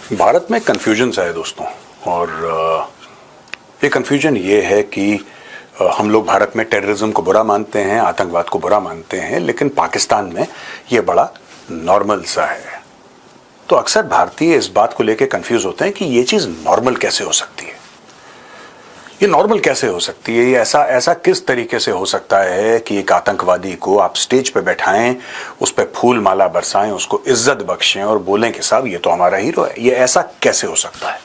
भारत में कन्फ्यूजन है दोस्तों। और ये कन्फ्यूजन ये है कि हम लोग भारत में टेररिज्म को बुरा मानते हैं, आतंकवाद को बुरा मानते हैं, लेकिन पाकिस्तान में ये बड़ा नॉर्मल सा है। तो अक्सर भारतीय इस बात को लेकर कंफ्यूज होते हैं कि ये चीज़ नॉर्मल कैसे हो सकती है, ये नॉर्मल कैसे हो सकती है, ये ऐसा किस तरीके से हो सकता है कि एक आतंकवादी को आप स्टेज पे बैठाएं, उस पर फूल माला बरसाएं, उसको इज्जत बख्शें और बोलें कि साहब ये तो हमारा हीरो है। ये ऐसा कैसे हो सकता है?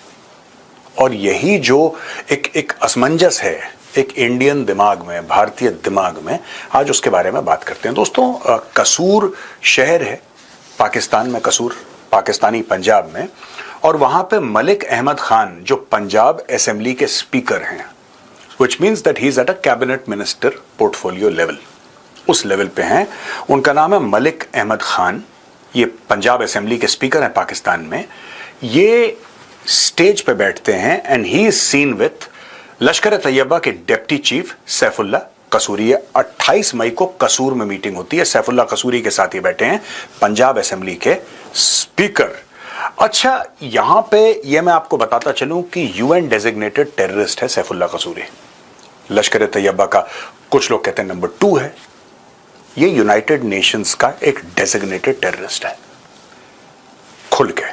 और यही जो एक असमंजस है एक इंडियन दिमाग में, भारतीय दिमाग में, आज उसके बारे में बात करते हैं दोस्तों। कसूर शहर है पाकिस्तान में, कसूर पाकिस्तानी पंजाब में, और वहां पे मलिक अहमद खान जो पंजाब असेंबली के स्पीकर हैं, which means that he is at a cabinet minister portfolio level, उस लेवल पे हैं। उनका नाम है मलिक अहमद खान। ये पंजाब असेंबली के स्पीकर हैं पाकिस्तान में। ये स्टेज पे बैठते हैं and he is seen with लश्कर तैयबा के डिप्टी चीफ सैफुल्ला कसूरी। 28 मई को कसूर में मीटिंग होती है, सैफुल्ला कसूरी के साथ ही बैठे हैं पंजाब असेंबली के स्पीकर। अच्छा, यहां पे ये मैं आपको बताता चलूं कि यूएन डेजिग्नेटेड टेररिस्ट है सैफुल्ला कसूरी। लश्कर तैयबा का कुछ लोग कहते हैं नंबर 2 है। ये यूनाइटेड नेशंस का एक डेजिग्नेटेड टेररिस्ट है खुल के,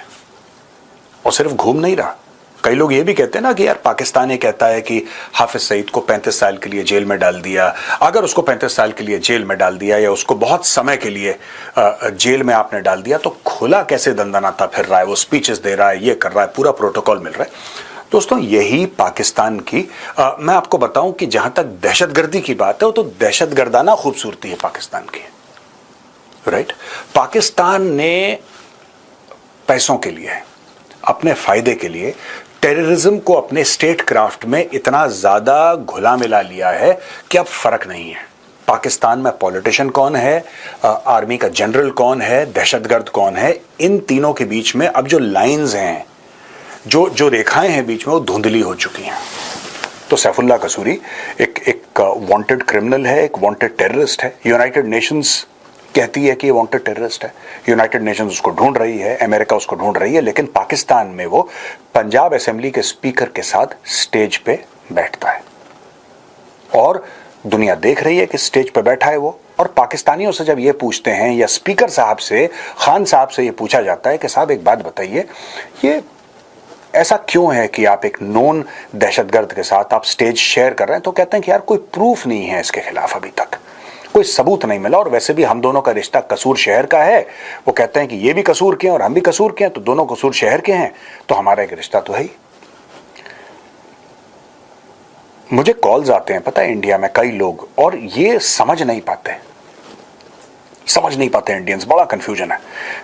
और सिर्फ घूम नहीं रहा। कई लोग ये भी कहते हैं ना कि यार पाकिस्तान ये कहता है कि हाफिज सईद को 35 साल के लिए जेल में डाल दिया। अगर उसको 35 साल के लिए जेल में डाल दिया या उसको बहुत समय के लिए जेल में आपने डाल दिया, तो खुला कैसे दंदनाता फिर रहा है, वो स्पीचेस दे रहा है, ये कर रहा है, पूरा प्रोटोकॉल मिल रहा है। दोस्तों यही पाकिस्तान की मैं आपको बताऊं कि जहां तक दहशतगर्दी की बात है, वो तो दहशतगर्दाना खूबसूरती है पाकिस्तान की, राइट। पाकिस्तान ने पैसों के लिए, अपने फायदे के लिए टेररिज्म को अपने स्टेट क्राफ्ट में इतना ज्यादा घुला मिला लिया है कि अब फर्क नहीं है पाकिस्तान में पॉलिटिशियन कौन है, आर्मी का जनरल कौन है, दहशतगर्द कौन है। इन तीनों के बीच में अब जो लाइंस हैं, जो रेखाएं हैं बीच में, वो धुंधली हो चुकी हैं। तो सैफुल्ला कसूरी एक वांटेड क्रिमिनल है, एक वांटेड टेररिस्ट है। यूनाइटेड नेशंस कहती है कि ये वांटेड टेररिस्ट है, यूनाइटेड नेशंस उसको ढूंढ रही है, अमेरिका उसको ढूंढ रही है, लेकिन पाकिस्तान में वो पंजाब असेंबली के स्पीकर के साथ स्टेज पे बैठता है और दुनिया देख रही है कि स्टेज पे बैठा है वो। और पाकिस्तानियों से जब ये पूछते हैं, या स्पीकर साहब से, खान साहब से ये पूछा जाता है कि साहब एक बात बताइए, ये ऐसा क्यों है कि आप एक नॉन दहशतगर्द के साथ आप स्टेज शेयर कर रहे हैं? तो कहते हैं कि यार कोई प्रूफ नहीं है इसके खिलाफ, अभी तक कोई सबूत नहीं मिला, और वैसे भी हम दोनों का रिश्ता कसूर शहर का है। वो कहते हैं कि ये भी कसूर के हैं और हम भी कसूर के हैं, तो दोनों कसूर शहर के हैं, तो हमारा एक रिश्ता तो है ही। मुझे कॉल्स आते हैं, पता है, इंडिया में कई लोग, और ये समझ नहीं पाते इंडियंस, बड़ा कंफ्यूजन है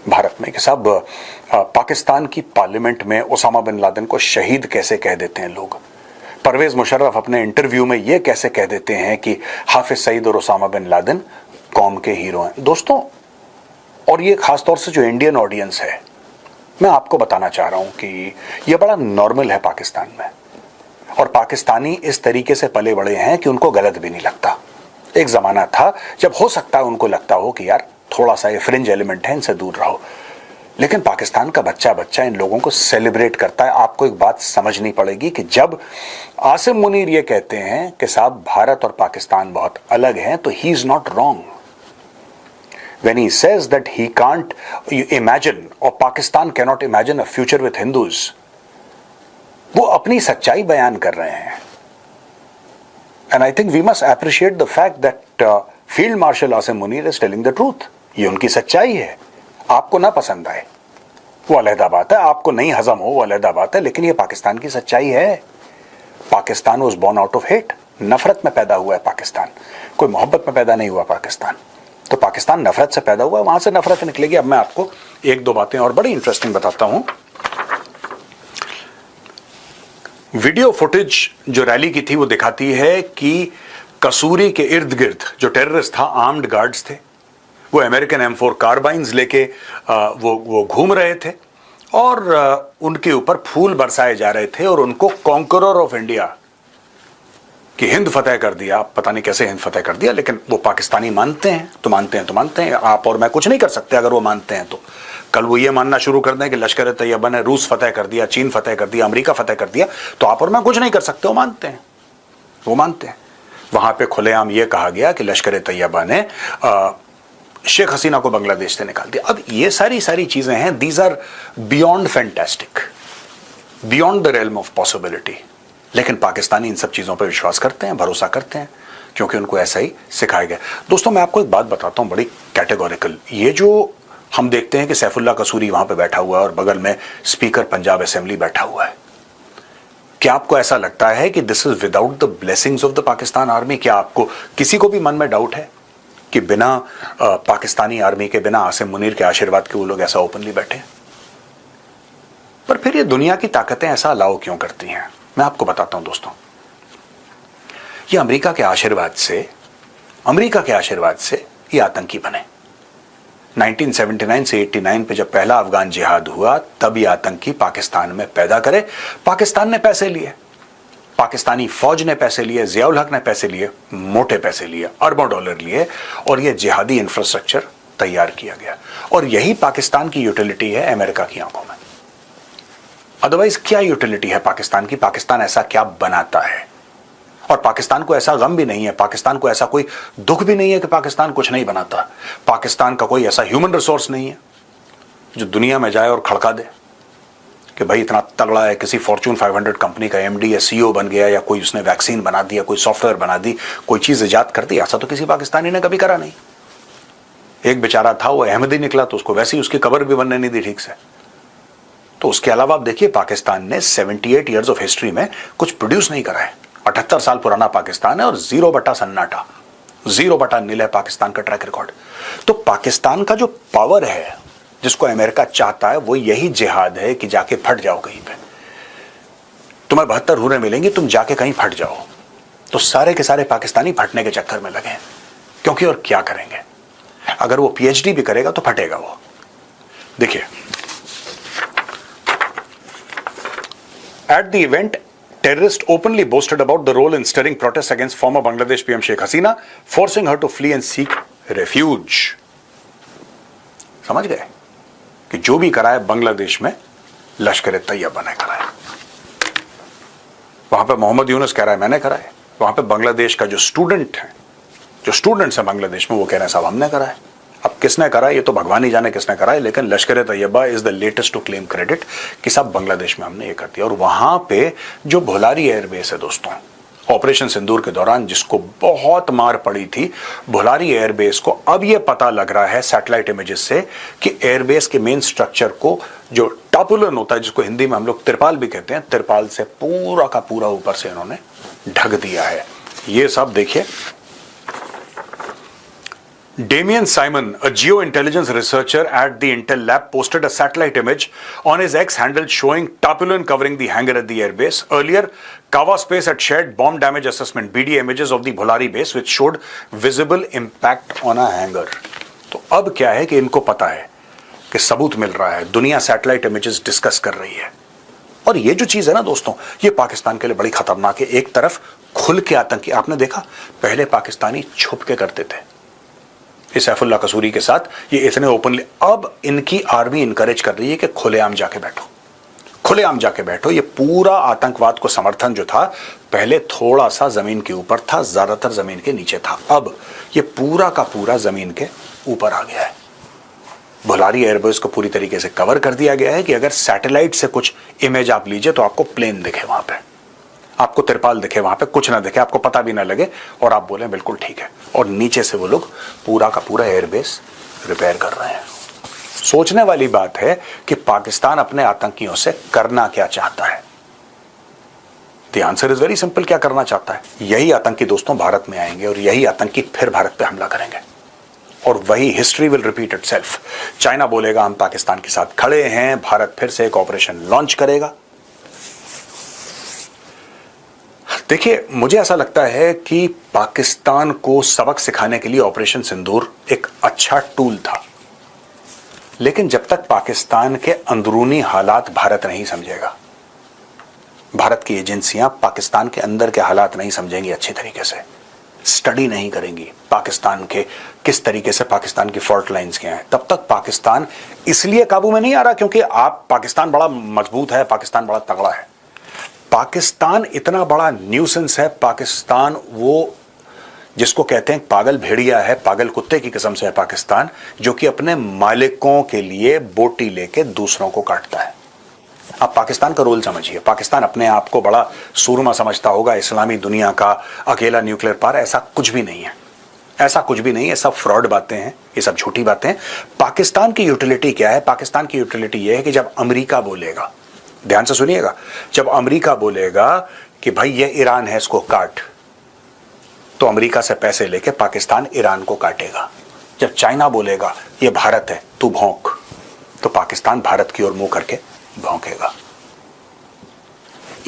भारत में कि साहब पाकिस्तान की पार्लियामेंट में ओसामा बिन लादेन को शहीद कैसे कह देते हैं लोग। परवेज मुशर्रफ अपने इंटरव्यू में ये कैसे कह देते हैं कि हाफिज सईद और ओसामा बिन लादेन कौम के हीरो हैं। दोस्तों, और ये खासतौर से जो इंडियन ऑडियंस है, मैं आपको बताना चाह रहा हूं कि ये बड़ा नॉर्मल है पाकिस्तान में, और पाकिस्तानी इस तरीके से पले बड़े हैं कि उनको गलत भी नहीं लगता। एक जमाना था जब हो सकता है उनको लगता हो कि यार थोड़ा सा ये फ्रिंज एलिमेंट है, इनसे दूर रहो, लेकिन पाकिस्तान का बच्चा इन लोगों को सेलिब्रेट करता है। आपको एक बात समझनी पड़ेगी कि जब आसिम मुनीर ये कहते हैं कि साहब भारत और पाकिस्तान बहुत अलग हैं, तो he is not wrong when he says that he can't imagine, और Pakistan can not imagine a future with Hindus. वो अपनी सच्चाई बयान कर रहे हैं, and I think we must appreciate the fact that field marshal Asim Munir is telling the truth. ये उनकी सच्चाई है। आपको ना पसंद आए वो अलहदा बात है, आपको नहीं हजम हो वो अलहदा बात है, लेकिन ये पाकिस्तान की सच्चाई है। Pakistan was born out of hate, नफरत में पैदा हुआ है पाकिस्तान, कोई मोहब्बत में पैदा नहीं हुआ पाकिस्तान। तो पाकिस्तान नफरत से पैदा हुआ है, वहां से नफरत निकलेगी। अब मैं आपको एक दो बातें और बड़ी इंटरेस्टिंग बताता हूं। वीडियो फुटेज जो रैली की थी वो दिखाती है कि कसूरी के इर्द गिर्द जो टेररिस्ट था, आर्म्ड गार्ड्स थे, वो अमेरिकन M4 कार्बाइन्स लेके वो घूम रहे थे, और उनके ऊपर फूल बरसाए जा रहे थे, और उनको कॉन्करर ऑफ इंडिया कि हिंद फतेह कर दिया। पता नहीं कैसे हिंद फतेह कर दिया, लेकिन वो पाकिस्तानी मानते हैं तो मानते हैं, आप और मैं कुछ नहीं कर सकते अगर वो मानते हैं तो। कल वो ये मानना शुरू कर दें कि लश्कर तैयबा ने रूस फतेह कर दिया, चीन फतेह कर दिया, अमेरिका फतेह कर दिया, तो आप और मैं कुछ नहीं कर सकते। वो मानते हैं, वो मानते हैं। वहां पे खुलेआम ये कहा गया कि लश्कर तैयबा ने शेख हसीना को बांग्लादेश से निकाल दिया। अब ये सारी चीजें हैं, these are beyond fantastic, beyond the realm of possibility. लेकिन पाकिस्तानी इन सब चीजों पर विश्वास करते हैं, भरोसा करते हैं, क्योंकि उनको ऐसा ही सिखाया गया। दोस्तों, मैं आपको एक बात बताता हूं बड़ी कैटेगोरिकल। ये जो हम देखते हैं कि सैफुल्ला कसूरी वहां पे बैठा हुआ है और बगल में स्पीकर पंजाब असेंबली बैठा हुआ है, क्या आपको ऐसा लगता है कि this is without the blessings of the Pakistan army? क्या आपको किसी को भी मन में डाउट है कि बिना पाकिस्तानी आर्मी के, बिना आसिम मुनीर के आशीर्वाद के वो लोग ऐसा ओपनली बैठे? पर फिर ये दुनिया की ताकतें ऐसा अलाउ क्यों करती हैं? मैं आपको बताता हूं दोस्तों। ये अमेरिका के आशीर्वाद से ये आतंकी बने। 1979 से 89 पे जब पहला अफगान जिहाद हुआ, तब ये आतंकी पाकिस्तान में पैदा करे। पाकिस्तान ने पैसे लिए, पाकिस्तानी फौज ने पैसे लिए, जियाउल हक ने पैसे लिए, मोटे पैसे लिए, अरबों डॉलर लिए, और ये जिहादी इंफ्रास्ट्रक्चर तैयार किया गया। और यही पाकिस्तान की यूटिलिटी है अमेरिका की आंखों में। अदरवाइज क्या यूटिलिटी है पाकिस्तान की? पाकिस्तान ऐसा क्या बनाता है? और पाकिस्तान को ऐसा गम भी नहीं है, पाकिस्तान को ऐसा कोई दुख भी नहीं है कि पाकिस्तान कुछ नहीं बनाता। पाकिस्तान का कोई ऐसा ह्यूमन रिसोर्स नहीं है जो दुनिया में जाए और खड़का दे कि भाई इतना तगड़ा है, किसी फॉर्च्यून 500 कंपनी का एमडी या सीईओ बन गया, या कोई उसने वैक्सीन बना दिया, कोई सॉफ्टवेयर बना दी, कोई चीज इजाद कर दी। ऐसा तो किसी पाकिस्तानी ने कभी करा नहीं। एक बेचारा था, वो अहमदी निकला, तो उसको वैसे ही उसकी कब्र भी बनने नहीं दी ठीक से। तो उसके अलावा आप देखिए, पाकिस्तान ने 78 ईयर्स ऑफ हिस्ट्री में कुछ प्रोड्यूस नहीं करा है। 78 साल पुराना पाकिस्तान है और 0 बटा सन्नाटा, 0 बटा नील है पाकिस्तान का ट्रैक रिकॉर्ड। तो पाकिस्तान का जो पावर है, जिसको अमेरिका चाहता है, वो यही जिहाद है कि जाके फट जाओ कहीं पे। तुम्हें 72 हुरें मिलेंगी, तुम जाके कहीं फट जाओ। तो सारे के सारे पाकिस्तानी फटने के चक्कर में लगे, क्योंकि और क्या करेंगे? अगर वो पीएचडी भी करेगा तो फटेगा वो। देखिए, at the event, terrorists openly boasted about the role in stirring protests against former Bangladesh PM Sheikh Hasina, forcing her to flee and seek refuge. समझ गए कि जो भी करा है बांग्लादेश में लश्कर तैयबा ने करा है। वहां पे मोहम्मद यूनुस कह रहा है मैंने करा है। वहां पे बांग्लादेश का जो स्टूडेंट्स हैं बांग्लादेश में, वो कह रहे हैं साहब हमने करा है। अब किसने करा है ये तो भगवान ही जाने किसने करा है, लेकिन Lashkar Taiba is the latest to claim credit कि साहब बांग्लादेश में हमने ये कर दिया। और वहां पे जो भुलारी एयरबेस है दोस्तों, ऑपरेशन सिंदूर के दौरान जिसको बहुत मार पड़ी थी, भुलारी एयरबेस को अब ये पता लग रहा है सैटेलाइट इमेजेस से कि एयरबेस के मेन स्ट्रक्चर को, जो टापुलन होता है जिसको हिंदी में हम लोग तिरपाल भी कहते हैं, तिरपाल से पूरा का पूरा ऊपर से इन्होंने ढक दिया है। ये सब देखिए, Damien Simon, a geointelligence researcher at the Intel lab, posted a satellite image on his X handle showing tarpaulin covering the hangar at the airbase. Earlier, Kawa Space had shared bomb damage assessment (BDA) images of the Bholari base, which showed visible impact on a hangar. तो अब क्या है कि इनको पता है कि सबूत मिल रहा है, दुनिया सैटेलाइट इमेजेस डिस्कस कर रही है। और ये जो चीज है ना दोस्तों, ये पाकिस्तान के लिए बड़ी खतरनाक है। एक तरफ खुल के आतंकी, आपने देखा पहले पाकिस्तानी छुप के करते थे, इस सैफुल्ला कसूरी के साथ ये इतने ओपनली, अब इनकी आर्मी इनकरेज कर रही है कि खुलेआम जाके बैठो, खुलेआम जाके बैठो। ये पूरा आतंकवाद को समर्थन जो था, पहले थोड़ा सा जमीन के ऊपर था, ज्यादातर जमीन के नीचे था, अब ये पूरा का पूरा जमीन के ऊपर आ गया है। भुलारी एयरबेस को पूरी तरीके से कवर कर दिया गया है कि अगर सैटेलाइट से कुछ इमेज आप लीजिए तो आपको प्लेन दिखे, वहां पे आपको तिरपाल दिखे, वहां पे कुछ ना दिखे, आपको पता भी ना लगे, और आप बोले बिल्कुल ठीक है। और नीचे से वो लोग पूरा का पूरा एयरबेस रिपेयर कर रहे हैं। सोचने वाली बात है कि पाकिस्तान अपने आतंकियों से करना क्या चाहता है। The answer is very simple, क्या करना चाहता है? यही आतंकी दोस्तों भारत में आएंगे और यही आतंकी फिर भारत पे हमला करेंगे, और वही history will repeat itself. China बोलेगा हम पाकिस्तान के साथ खड़े हैं, भारत फिर से एक ऑपरेशन लॉन्च करेगा। देखिए, मुझे ऐसा लगता है कि पाकिस्तान को सबक सिखाने के लिए ऑपरेशन सिंदूर एक अच्छा टूल था, लेकिन जब तक पाकिस्तान के अंदरूनी हालात भारत नहीं समझेगा, भारत की एजेंसियां पाकिस्तान के अंदर के हालात नहीं समझेंगी अच्छी तरीके से, स्टडी नहीं करेंगी पाकिस्तान के किस तरीके से पाकिस्तान की फॉल्ट लाइंस क्या हैं, तब तक पाकिस्तान इसलिए काबू में नहीं आ रहा क्योंकि पाकिस्तान बड़ा मजबूत है, पाकिस्तान बड़ा तगड़ा है। पाकिस्तान इतना बड़ा न्यूसेंस है, पाकिस्तान वो जिसको कहते हैं पागल भेड़िया है, पागल कुत्ते की किस्म से है पाकिस्तान, जो कि अपने मालिकों के लिए बोटी लेके दूसरों को काटता है। आप पाकिस्तान का रोल समझिए। पाकिस्तान अपने आप को बड़ा सूरमा समझता होगा, इस्लामी दुनिया का अकेला न्यूक्लियर पावर, ऐसा कुछ भी नहीं है, ऐसा कुछ भी नहीं है। सब फ्रॉड बातें हैं, ये सब झूठी बातें हैं। पाकिस्तान की यूटिलिटी क्या है? पाकिस्तान की यूटिलिटी ये है कि जब अमेरिका बोलेगा, ध्यान से सुनिएगा, जब अमेरिका बोलेगा कि भाई ये ईरान है, इसको काट, तो अमेरिका से पैसे लेके पाकिस्तान ईरान को काटेगा। जब चाइना बोलेगा ये भारत है, तू भौंक, तो पाकिस्तान भारत की ओर मुंह करके भौंकेगा।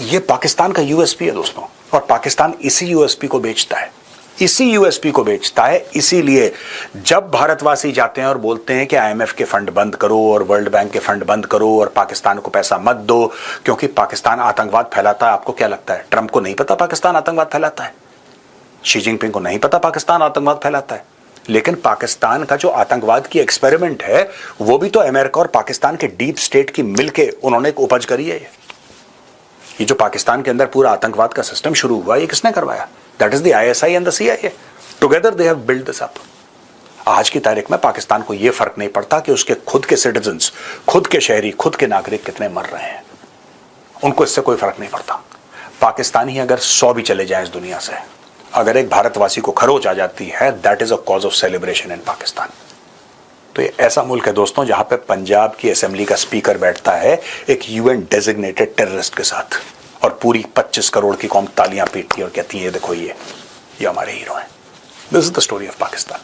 ये पाकिस्तान का यूएसपी है दोस्तों, और पाकिस्तान इसी यूएसपी को बेचता है, इसी यूएसपी को बेचता है। इसीलिए जब भारतवासी जाते हैं और बोलते हैं कि आईएमएफ के फंड बंद करो और वर्ल्ड बैंक के फंड बंद करो और पाकिस्तान को पैसा मत दो क्योंकि पाकिस्तान आतंकवाद फैलाता है, आपको क्या लगता है ट्रंप को नहीं पता पाकिस्तान आतंकवाद फैलाता है? शी जिनपिंग को नहीं पता पाकिस्तान आतंकवाद फैलाता है? लेकिन पाकिस्तान का जो आतंकवाद की एक्सपेरिमेंट है वो भी तो अमेरिका और पाकिस्तान के डीप स्टेट की मिलके उन्होंने एक उपज करी है। ये जो पाकिस्तान के अंदर पूरा आतंकवाद का सिस्टम शुरू हुआ, ये किसने करवाया? That is the ISI and the CIA, together they have build this up. आज की तारीख में पाकिस्तान को यह फर्क नहीं पड़ता कि उसके खुद के सिटीजन्स, खुद के शहरी, खुद के नागरिक कितने मर रहे हैं, उनको इससे कोई फर्क नहीं पड़ता। पाकिस्तानी अगर 100 भी चले जाएं इस दुनिया से, अगर एक भारतवासी को खरोच आ जाती है, that is a cause of celebration in Pakistan. तो ये ऐसा मुल्क है दोस्तों जहां पे पंजाब की असेंबली का स्पीकर बैठता है एक यूएन डेजिग्नेटेड टेररिस्ट के साथ, और पूरी 25 करोड़ की कौम तालियां पीटती है और कहती है देखो ये हमारे हीरो हैं। This is the story of Pakistan.